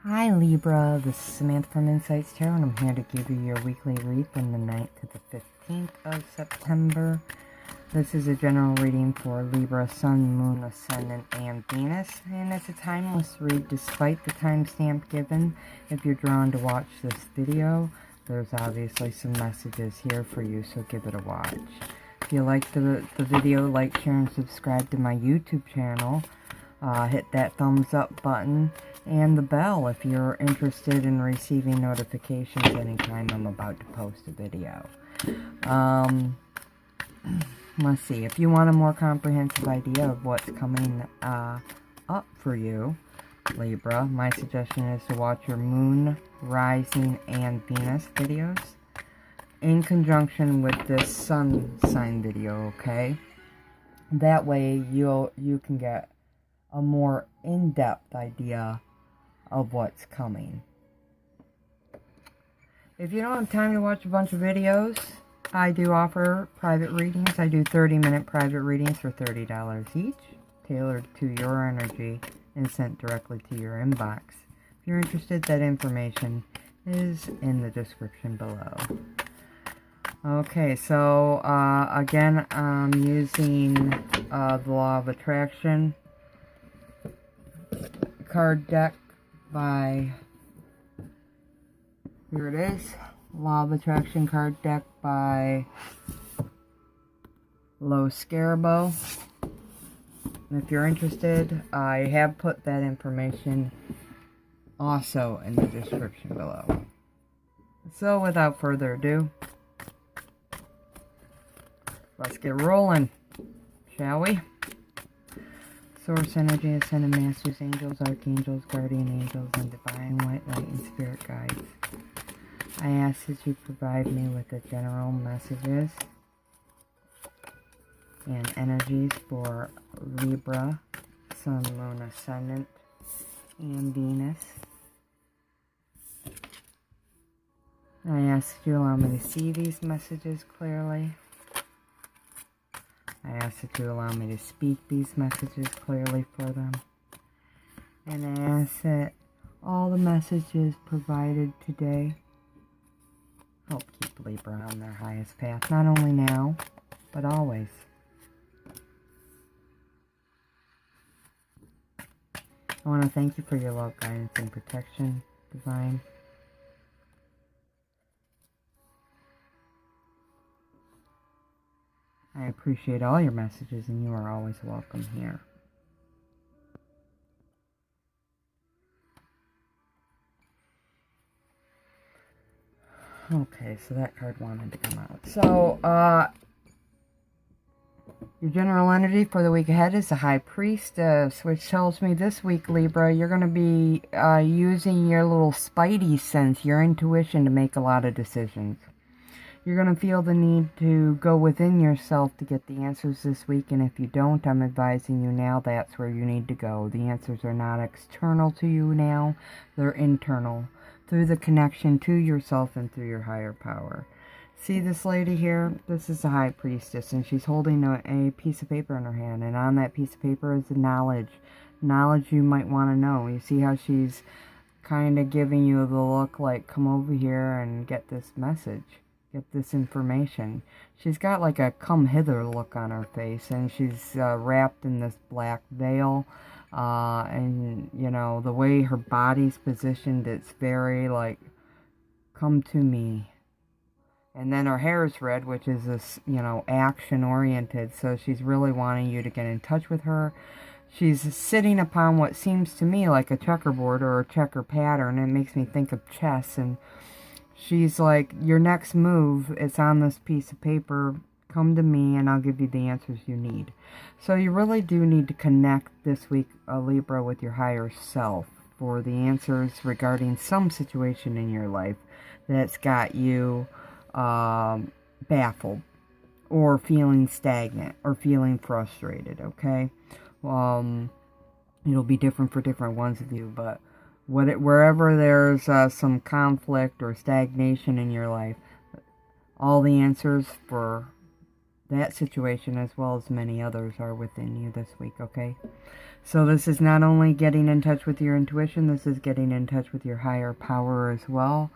Hi Libra, this is Samantha from Insights Tarot, and I'm here to give you your weekly read from the 9th to the 15th of September. This is a general reading for Libra, Sun, Moon, Ascendant, and Venus, and it's a timeless read despite the timestamp given. If you're drawn to watch this video, there's obviously some messages here for you, so give it a watch. If you like the video, like, share, and subscribe to my YouTube channel. Hit that thumbs up button and the bell if you're interested in receiving notifications anytime I'm about to post a video. Let's see, if you want a more comprehensive idea of what's coming up for you, Libra, my suggestion is to watch your Moon, Rising, and Venus videos in conjunction with this Sun sign video, okay? That way you can get a more in-depth idea of what's coming. If you don't have time to watch a bunch of videos, I do offer private readings. I do 30-minute private readings for $30 each, tailored to your energy and sent directly to your inbox. If you're interested, that information is in the description below. Okay, so again, I'm using the Law of Attraction card deck by, here it is, Law of Attraction card deck by Scarabeo. And if you're interested, I have put that information also in the description below. So without further ado, let's get rolling, shall we? Source energy, ascended masters, angels, archangels, guardian angels, and divine white light and spirit guides. I ask that you provide me with the general messages and energies for Libra, Sun, Moon, Ascendant, and Venus. I ask that you allow me to see these messages clearly. I ask that you allow me to speak these messages clearly for them. And I ask that all the messages provided today help keep Libra on their highest path, not only now, but always. I want to thank you for your love, guidance, and protection, Divine. I appreciate all your messages, and you are always welcome here. Okay, so that card wanted to come out. So, your general energy for the week ahead is the High Priestess, which tells me this week, Libra, you're going to be using your little spidey sense, your intuition, to make a lot of decisions. You're going to feel the need to go within yourself to get the answers this week, and if you don't, I'm advising you now that's where you need to go. The answers are not external to you now, they're internal, through the connection to yourself and through your higher power. See this lady here? This is the High Priestess, and she's holding a piece of paper in her hand, and on that piece of paper is the knowledge you might want to know. You see how she's kind of giving you the look like, come over here and get this message. Get this information. She's got like a come hither look on her face, and she's wrapped in this black veil, and you know, the way her body's positioned, it's very like, come to me. And then her hair is red, which is this, you know, action oriented, so she's really wanting you to get in touch with her. She's sitting upon what seems to me like a checkerboard or a checker pattern. It makes me think of chess, and she's like, your next move is on this piece of paper. Come to me and I'll give you the answers you need. So you really do need to connect this week, Libra, with your higher self for the answers regarding some situation in your life that's got you baffled or feeling stagnant or feeling frustrated, okay? It'll be different for different ones of you, but wherever there's some conflict or stagnation in your life, all the answers for that situation, as well as many others, are within you this week, okay? So this is not only getting in touch with your intuition, this is getting in touch with your higher power as well.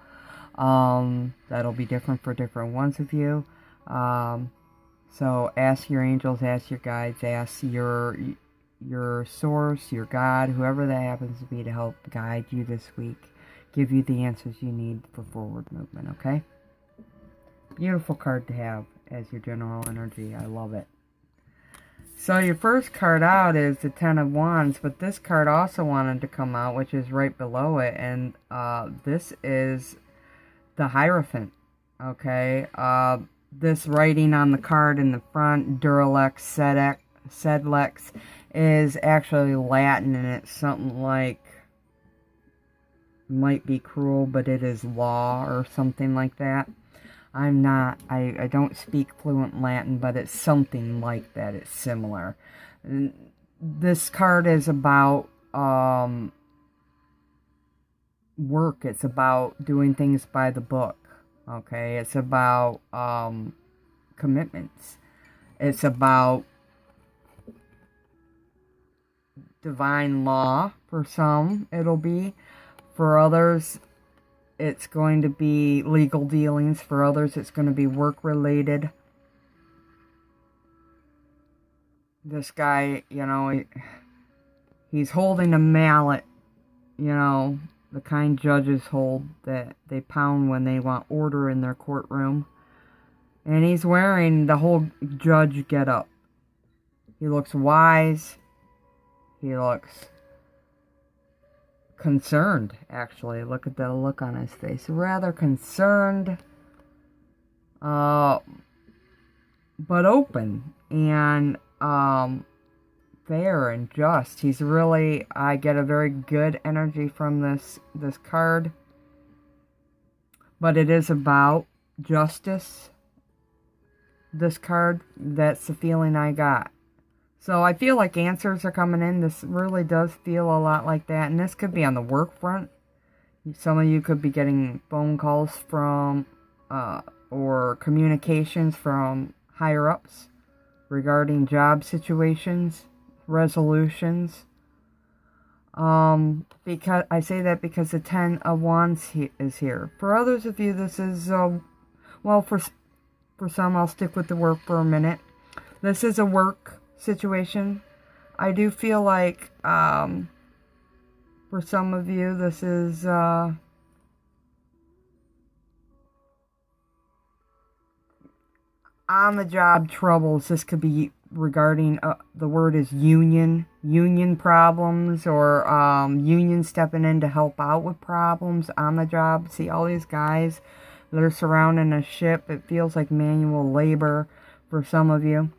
That'll be different for different ones of you. So ask your angels, ask your guides, ask your source, your God, whoever that happens to be, to help guide you this week. Give you the answers you need for forward movement, okay? Beautiful card to have as your general energy. I love it. So your first card out is the Ten of Wands, but this card also wanted to come out, which is right below it, and this is the Hierophant, okay? This writing on the card in the front, Duralex Sedlex, is actually Latin, and it's something like, might be cruel, but it is law or something like that. I don't speak fluent Latin, but it's something like that. It's similar. This card is about work. It's about doing things by the book. Okay, it's about commitments. It's about divine law. For some, it'll be. For others, it's going to be legal dealings. For others, it's going to be work-related. This guy, you know, he's holding a mallet, you know, the kind judges hold that they pound when they want order in their courtroom. And he's wearing the whole judge getup. He looks wise. He looks concerned, actually. Look at the look on his face. Rather concerned, but open and fair and just. He's really, I get a very good energy from this card. But it is about justice. This card, that's the feeling I got. So I feel like answers are coming in. This really does feel a lot like that. And this could be on the work front. Some of you could be getting phone calls from or communications from higher ups regarding job situations, resolutions. Because I say that because the Ten of Wands is here. For others of you, this is well, for some, I'll stick with the work for a minute. This is a work situation. I do feel like for some of you, this is on the job troubles. This could be regarding the word is union problems, or union stepping in to help out with problems on the job. See all these guys that are surrounding a ship. It feels like manual labor for some of you.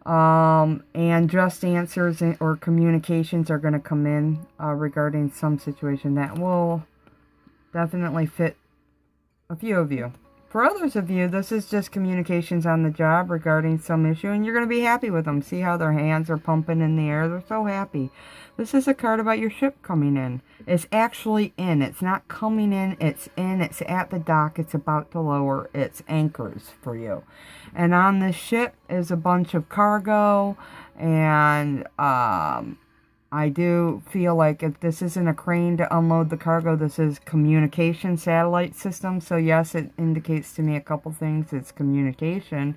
And just answers or communications are going to come in regarding some situation that will definitely fit a few of you. For others of you, this is just communications on the job regarding some issue, and you're going to be happy with them. See how their hands are pumping in the air? They're so happy. This is a card about your ship coming in. It's actually in. It's not coming in. It's in. It's at the dock. It's about to lower its anchors for you. And on this ship is a bunch of cargo, and I do feel like if this isn't a crane to unload the cargo, this is communication satellite system. So yes, it indicates to me a couple things. It's communication.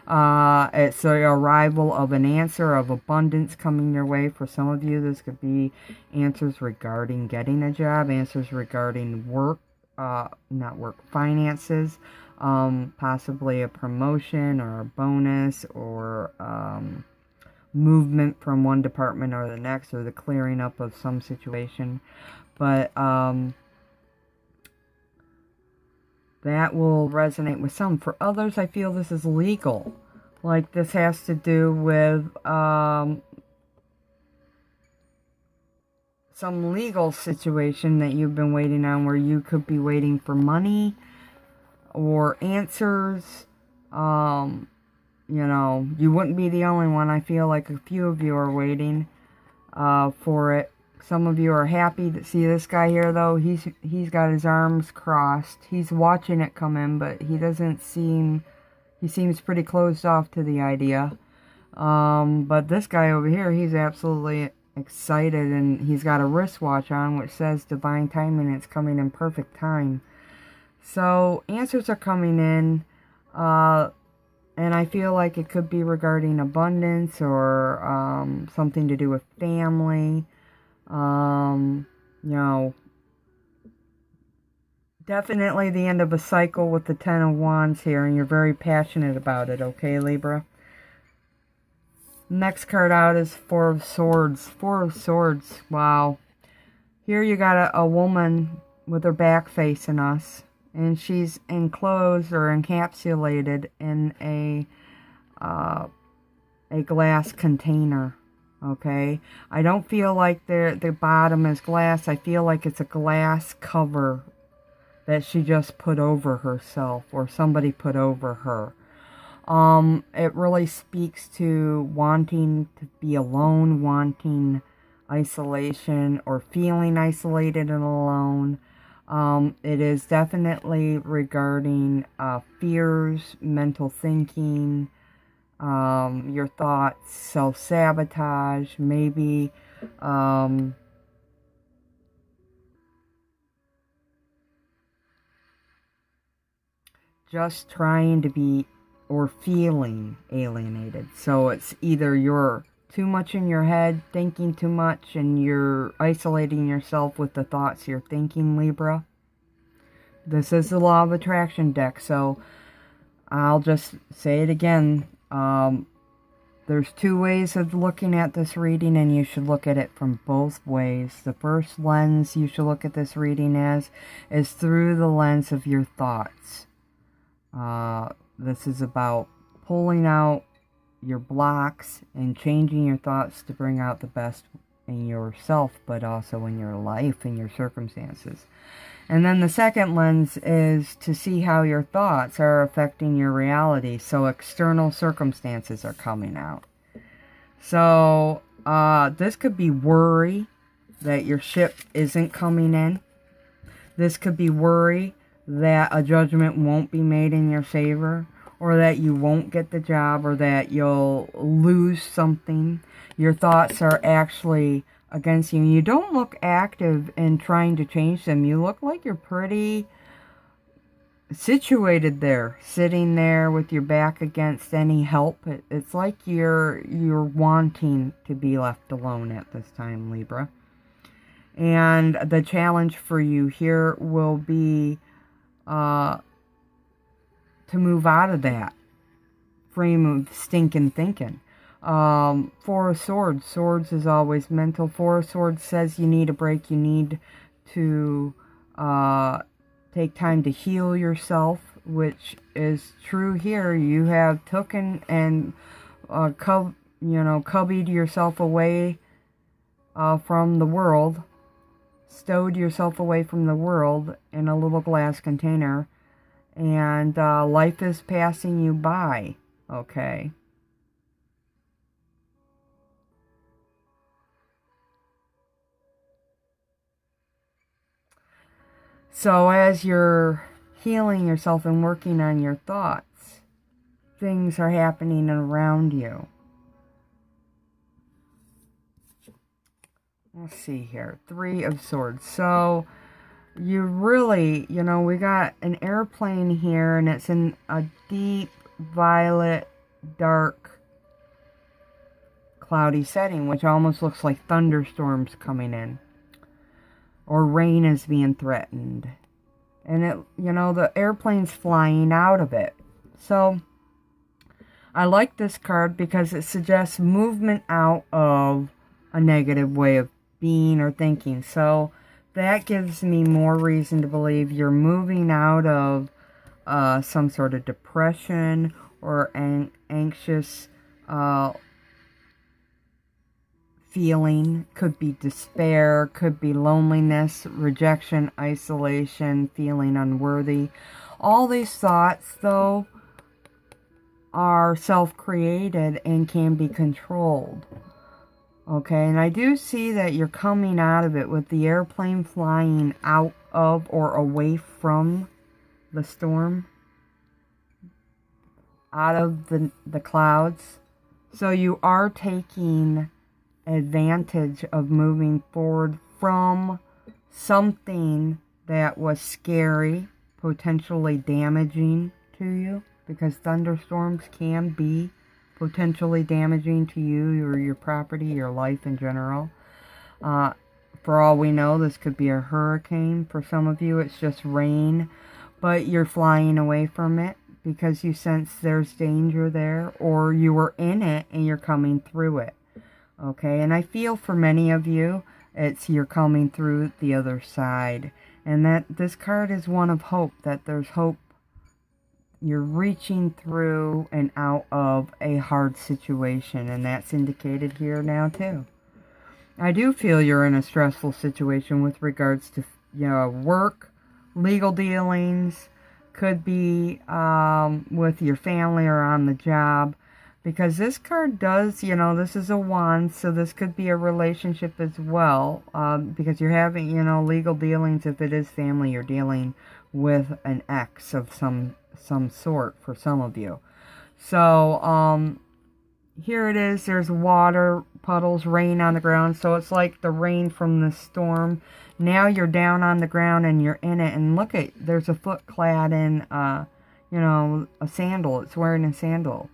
It's the arrival of an answer of abundance coming your way. For some of you, this could be answers regarding getting a job, answers regarding work, not work, finances, possibly a promotion or a bonus, or movement from one department or the next, or the clearing up of some situation. But that will resonate with some. For others, I feel this is legal. Like this has to do with some legal situation that you've been waiting on, where you could be waiting for money or answers. You know, you wouldn't be the only one. I feel like a few of you are waiting for it. Some of you are happy to see this guy here, though. He's got his arms crossed. He's watching it come in, but he doesn't seem... He seems pretty closed off to the idea. But this guy over here, he's absolutely excited, and he's got a wristwatch on which says divine timing. It's coming in perfect time. So answers are coming in, and I feel like it could be regarding abundance or something to do with family. You know, definitely the end of a cycle with the Ten of Wands here, and you're very passionate about it, okay, Libra? Next card out is Four of Swords. Four of Swords, wow. Here you got a woman with her back facing us, and she's enclosed or encapsulated in a glass container, okay? I don't feel like the bottom is glass. I feel like it's a glass cover that she just put over herself, or somebody put over her. It really speaks to wanting to be alone, wanting isolation, or feeling isolated and alone. It is definitely regarding fears, mental thinking, your thoughts, self-sabotage, maybe just trying to be or feeling alienated. So it's either you're too much in your head, thinking too much, and you're isolating yourself with the thoughts you're thinking, Libra. This is the Law of Attraction deck, so I'll just say it again. There's two ways of looking at this reading, and you should look at it from both ways. The first lens you should look at this reading as is through the lens of your thoughts. This is about pulling out your blocks and changing your thoughts to bring out the best in yourself, but also in your life and your circumstances. And then the second lens is to see how your thoughts are affecting your reality. So external circumstances are coming out. So this could be worry that your ship isn't coming in. This could be worry that a judgment won't be made in your favor, or that you won't get the job, or that you'll lose something. Your thoughts are actually against you. And you don't look active in trying to change them. You look like you're pretty situated there, sitting there with your back against any help. It's like you're wanting to be left alone at this time, Libra. And the challenge for you here will be to move out of that frame of stinking thinking. Four of Swords. Swords is always mental. Four of Swords says you need a break. You need to take time to heal yourself, which is true here. You have taken and cubbied yourself away from the world, stowed yourself away from the world in a little glass container, and life is passing you by, okay? So as you're healing yourself and working on your thoughts, things are happening around you. Let's see here. Three of Swords. So you really, we got an airplane here, and it's in a deep violet, dark, cloudy setting, which almost looks like thunderstorms coming in, or rain is being threatened. And the airplane's flying out of it. So I like this card because it suggests movement out of a negative way of being or thinking. So that gives me more reason to believe you're moving out of some sort of depression or anxious feeling. Could be despair, could be loneliness, rejection, isolation, feeling unworthy. All these thoughts, though, are self-created and can be controlled. Okay, and I do see that you're coming out of it with the airplane flying out of or away from the storm, out of the clouds. So you are taking advantage of moving forward from something that was scary, potentially damaging to you, because thunderstorms can be potentially damaging to you or your property, your life in general. For all we know, this could be a hurricane. For some of you, it's just rain, but you're flying away from it because you sense there's danger there, or you were in it and you're coming through it. Okay, and I feel for many of you, it's you're coming through the other side. And that this card is one of hope, that there's hope. You're reaching through and out of a hard situation, and that's indicated here now too. I do feel you're in a stressful situation with regards to, work, legal dealings, could be with your family or on the job. Because this card does, this is a wand, so this could be a relationship as well. Because you're having, legal dealings. If it is family, you're dealing with an ex of some sort for some of you. So, here it is. There's water, puddles, rain on the ground. So it's like the rain from the storm. Now you're down on the ground and you're in it. And look at, there's a foot clad in, a sandal. It's wearing a sandal.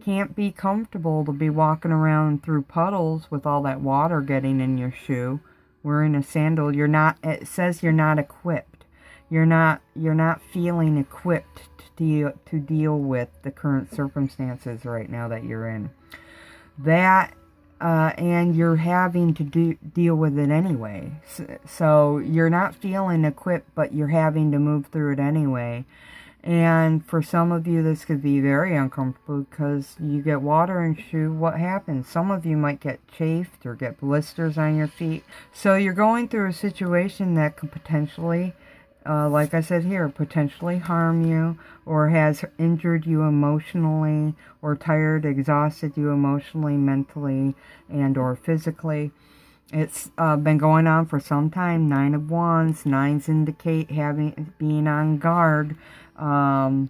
Can't be comfortable to be walking around through puddles with all that water getting in your shoe. Wearing a sandal, you're not, it says you're not equipped. You're not feeling equipped to deal with the current circumstances right now that you're in. That, and you're having to deal with it anyway. So you're not feeling equipped, but you're having to move through it anyway. And for some of you, this could be very uncomfortable because you get water in shoe. What happens? Some of you might get chafed or get blisters on your feet. So you're going through a situation that could potentially, like I said here, potentially harm you, or has injured you emotionally, or tired, exhausted you emotionally, mentally, and or physically. It's been going on for some time. 9 of Wands. 9s indicate being on guard. It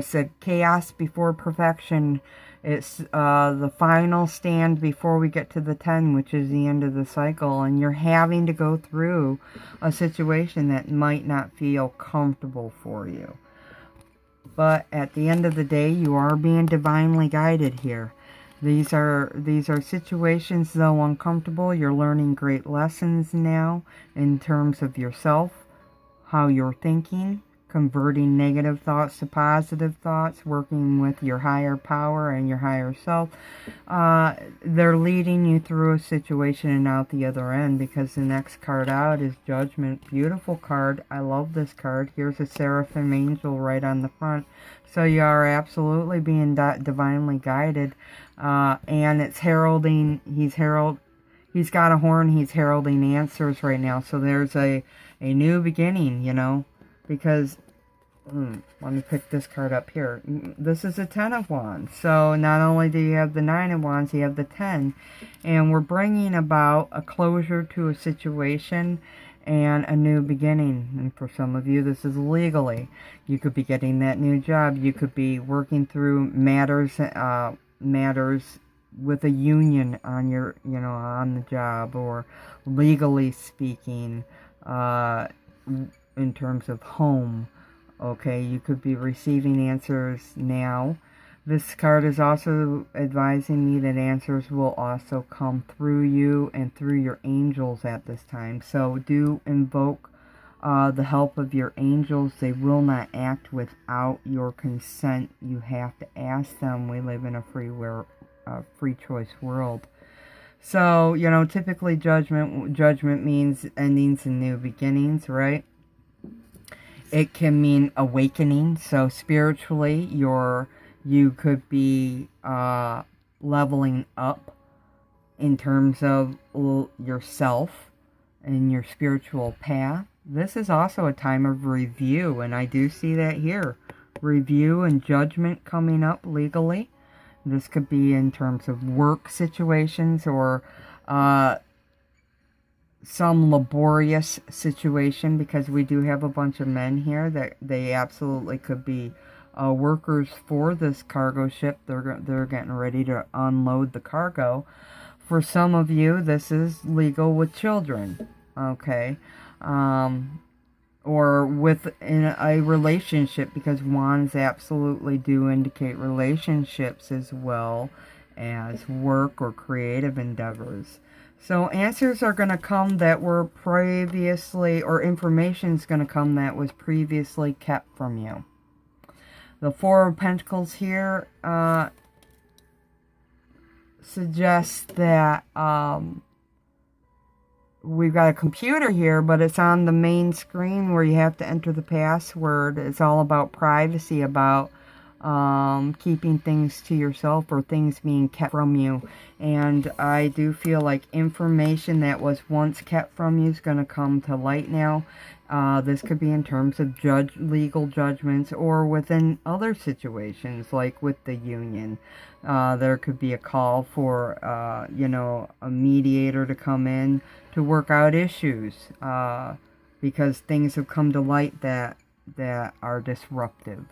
said chaos before perfection. It's the final stand before we get to the 10, which is the end of the cycle. And you're having to go through a situation that might not feel comfortable for you. But at the end of the day, you are being divinely guided here. These are situations, though uncomfortable, you're learning great lessons now in terms of yourself, how you're thinking, converting negative thoughts to positive thoughts, working with your higher power and your higher self. They're leading you through a situation and out the other end, because the next card out is Judgment. Beautiful card. I love this card. Here's a seraphim angel right on the front. So you are absolutely being divinely guided. And it's heralding, he's got a horn, he's heralding answers right now. So there's a new beginning, because, let me pick this card up here. This is a 10 of Wands. So not only do you have the 9 of Wands, you have the 10. And we're bringing about a closure to a situation and a new beginning. And for some of you, this is legally. You could be getting that new job. You could be working through matters with a union on your, on the job, or legally speaking, in terms of home. Okay, you could be receiving answers now. This card is also advising me that answers will also come through you and through your angels at this time. So do invoke the help of your angels. They will not act without your consent. You have to ask them. We live in a free choice world. So, typically judgment means endings and new beginnings, right? It can mean awakening. So spiritually, you could be leveling up in terms of yourself and your spiritual path. This is also a time of review, and I do see that here. Review and judgment coming up legally. This could be in terms of work situations, or some laborious situation, because we do have a bunch of men here that they absolutely could be workers for this cargo ship. They're getting ready to unload the cargo For some of you, this is legal with children, okay? Or within a relationship, because wands absolutely do indicate relationships as well as work or creative endeavors. So answers are going to come that were previously, or information is going to come that was previously kept from you. The Four of Pentacles here suggests that we've got a computer here, but it's on the main screen where you have to enter the password. It's all about privacy, about keeping things to yourself or things being kept from you. And I do feel like information that was once kept from you is going to come to light now. This could be in terms of legal judgments, or within other situations, like with the union. There could be a call for, you know, a mediator to come in to work out issues, because things have come to light that are disruptive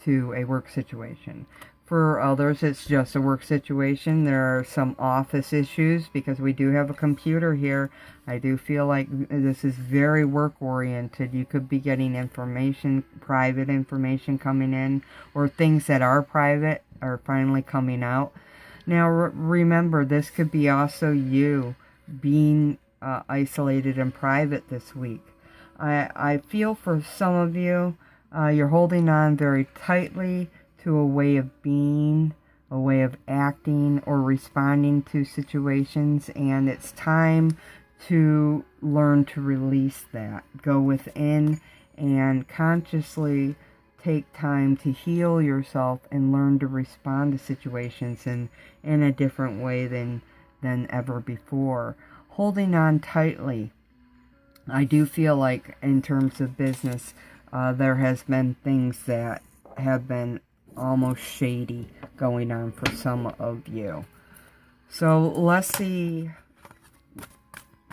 to a work situation. For others, it's just a work situation. There are some office issues, because we do have a computer here. I do feel like this is very work-oriented. You could be getting information, private information coming in, or things that are private are finally coming out. Now, remember, this could be also you being isolated and private this week. I feel for some of you, you're holding on very tightly to a way of being, a way of acting or responding to situations, and it's time to learn to release that. Go within and consciously take time to heal yourself and learn to respond to situations in a different way than ever before. Holding on tightly, I do feel like in terms of business, there has been things that have been almost shady going on for some of you. So let's see,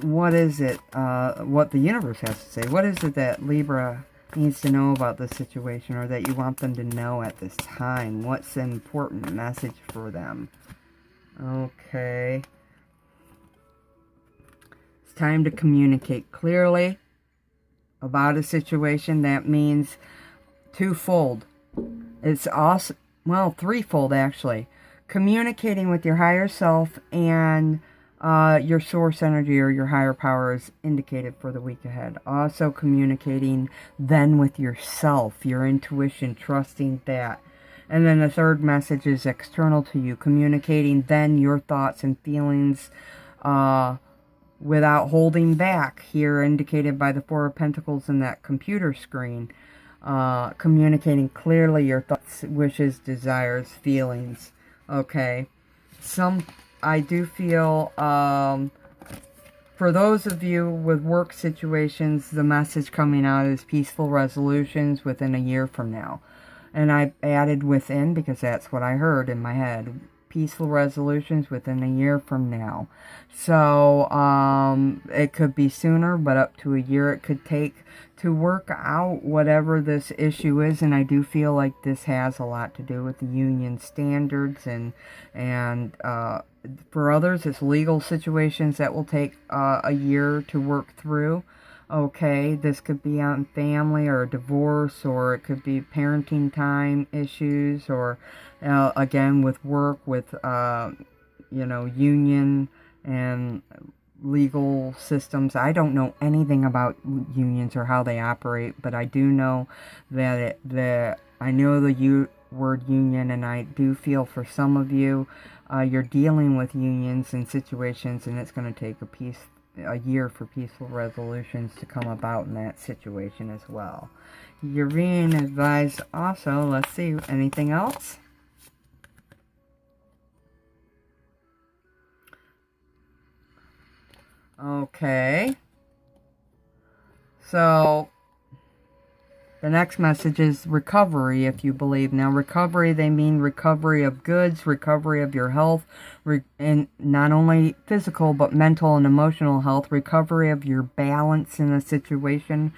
what is it, what the universe has to say. What is it that Libra needs to know about this situation, or that you want them to know at this time? What's the important message for them? Okay. It's time to communicate clearly about a situation. That means twofold. It's also, well, threefold actually. Communicating with your higher self and your source energy or your higher power is indicated for the week ahead. Also communicating then with yourself, your intuition, trusting that. And then the third message is external to you, communicating then your thoughts and feelings without holding back, here indicated by the Four of Pentacles in that computer screen. Communicating clearly your thoughts, wishes, desires, feelings. Okay. I do feel, for those of you with work situations, the message coming out is peaceful resolutions within a year from now. And I added within because that's what I heard in my head. Peaceful resolutions within a year from now. So, it could be sooner, but up to a year it could take to work out whatever this issue is. And I do feel like this has a lot to do with the union standards, and for others it's legal situations that will take a year to work through. Okay, this could be on family or a divorce, or it could be parenting time issues, or again with work, with you know, union and legal systems. I don't know anything about unions or how they operate, but I do know that I know the word union, and I do feel for some of you, you're dealing with unions and situations, and it's going to take a year for peaceful resolutions to come about in that situation as well. You're being advised also, let's see, anything else? Okay. So, the next message is recovery, if you believe. Now, recovery, they mean recovery of goods, recovery of your health, and not only physical, but mental and emotional health, recovery of your balance in a situation,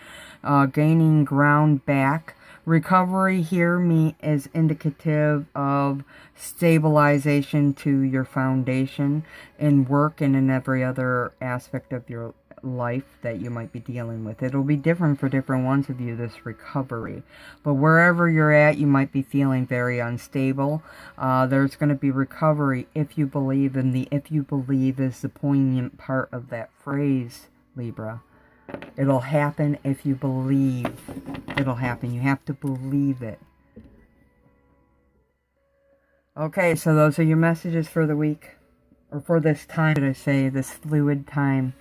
gaining ground back, Recovery here is indicative of stabilization to your foundation in work and in every other aspect of your life that you might be dealing with. It'll be different for different ones of you, this recovery. But wherever you're at, you might be feeling very unstable. There's going to be recovery if you believe, and the if you believe is the poignant part of that phrase, Libra. It'll happen if you believe. It'll happen. You have to believe it. Okay, so those are your messages for the week. Or for this time, should I say, this fluid time.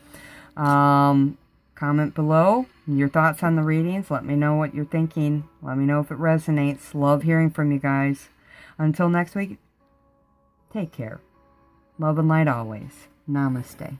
Comment below your thoughts on the readings. Let me know what you're thinking. Let me know if it resonates. Love hearing from you guys. Until next week, take care. Love and light always. Namaste.